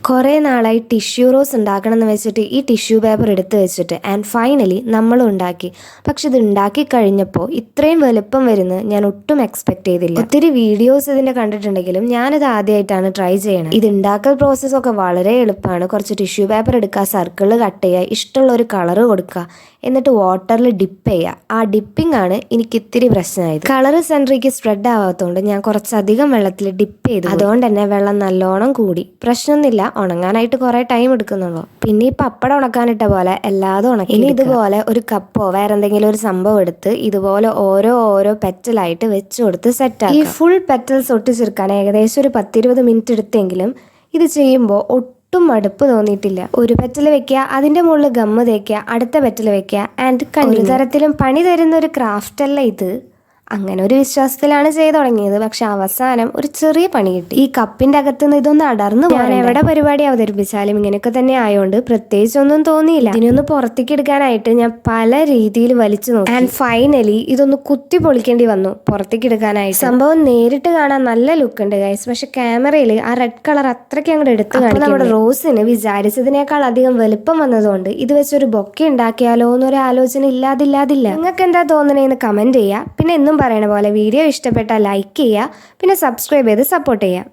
കുറേ നാളായി tissue rose ഉണ്ടാക്കണം എന്ന് വെച്ചിട്ട് ഈ ടിഷ്യൂ പേപ്പർ എടുത്ത് വെച്ചിട്ട് ആൻഡ് ഫൈനലി നമ്മളും ഉണ്ടാക്കി. പക്ഷെ ഇത് ഉണ്ടാക്കി കഴിഞ്ഞപ്പോൾ ഇത്രയും വലുപ്പം വരുന്നത് ഞാൻ ഒട്ടും എക്സ്പെക്ട് ചെയ്തില്ല. ഒത്തിരി വീഡിയോസ് ഇതിൻ്റെ കണ്ടിട്ടുണ്ടെങ്കിലും ഞാനിത് ആദ്യമായിട്ടാണ് ട്രൈ ചെയ്യണം. ഇത് ഉണ്ടാക്കൽ പ്രോസസ്സൊക്കെ വളരെ എളുപ്പമാണ്. കുറച്ച് ടിഷ്യൂ പേപ്പർ എടുക്കുക, സർക്കിൾ കട്ട് ചെയ്യുക, ഇഷ്ടമുള്ള ഒരു കളറ് കൊടുക്കുക, എന്നിട്ട് വാട്ടറിൽ ഡിപ്പ് ചെയ്യുക. ആ ഡിപ്പിംഗ് ആണ് എനിക്ക് ഇത്തിരി പ്രശ്നമായത്. കളറ് സെൻറ്ററിലേക്ക് സ്പ്രെഡ് ആവാത്തതുകൊണ്ട് ഞാൻ കുറച്ചധികം വെള്ളത്തിൽ ഡിപ്പ് ചെയ്തു. അതുകൊണ്ട് തന്നെ വെള്ളം നല്ലോണം കൂടി. പ്രശ്നമൊന്നുമില്ല, ഉണങ്ങാനായിട്ട് കുറേ ടൈം എടുക്കുന്നുള്ളൂ. പിന്നെ ഈ പപ്പടം ഉണക്കാനിട്ട പോലെ എല്ലാതും ഉണക്കി. ഇനി ഇതുപോലെ ഒരു കപ്പോ വേറെ എന്തെങ്കിലും ഒരു സംഭവം എടുത്ത് ഇതുപോലെ ഓരോ പെറ്റലായിട്ട് വെച്ച് കൊടുത്ത് സെറ്റാക്കി. ഈ ഫുൾ പെറ്റൽസ് ഒട്ടിച്ചെടുക്കാൻ ഏകദേശം ഒരു 10-20 മിനിറ്റ് എടുത്തെങ്കിലും ഇത് ചെയ്യുമ്പോൾ ഒട്ടും മടുപ്പ് തോന്നിയിട്ടില്ല. ഒരു പെറ്റൽ വെക്കുക, അതിൻ്റെ മുകളിൽ ഗമ്മ് തേക്കുക, അടുത്ത പെറ്റൽ വെക്കുക ആൻഡ് ഒരു തരത്തിലും പണി തരുന്ന ഒരു ക്രാഫ്റ്റ് അല്ല ഇത്. അങ്ങനെ ഒരു വിശ്വാസത്തിലാണ് ചെയ്തു തുടങ്ങിയത്. പക്ഷെ അവസാനം ഒരു ചെറിയ പണി കിട്ടി. ഈ കപ്പിന്റെ അകത്തുനിന്ന് ഇതൊന്ന് അടർന്നു പോകാൻ എവിടെ പരിപാടി അവതരിപ്പിച്ചാലും ഇങ്ങനെയൊക്കെ തന്നെ ആയതുകൊണ്ട് പ്രത്യേകിച്ചൊന്നും തോന്നിയില്ല. ഇതിനൊന്ന് പുറത്തേക്ക് എടുക്കാനായിട്ട് ഞാൻ പല രീതിയിൽ വലിച്ചു നോക്കി ആൻഡ് ഫൈനലി ഇതൊന്ന് കുത്തി പൊളിക്കേണ്ടി വന്നു പുറത്തേക്ക് എടുക്കാനായിട്ട്. സംഭവം നേരിട്ട് കാണാൻ നല്ല ലുക്ക് ഉണ്ട് ഗൈസ്, പക്ഷെ ക്യാമറയിൽ ആ റെഡ് കളർ അത്രയ്ക്ക് അങ്ങോട്ട് എടുത്ത് കാണിക്കും. നമ്മുടെ റോസിന് വിചാരിച്ചതിനേക്കാൾ അധികം വലുപ്പം വന്നതുകൊണ്ട് ഇത് വെച്ചൊരു ബൊക്കെ ഉണ്ടാക്കിയാലോ എന്നൊരു ആലോചന ഇല്ലാതില്ല. നിങ്ങൾക്ക് എന്താ തോന്നണേന്ന് കമന്റ് ചെയ്യുക. പിന്നെ എന്നും പറയണ പോലെ വീഡിയോ ഇഷ്ടപ്പെട്ടാൽ ലൈക്ക് ചെയ്യുക, പിന്നെ സബ്സ്ക്രൈബ് ചെയ്ത് സപ്പോർട്ട് ചെയ്യുക.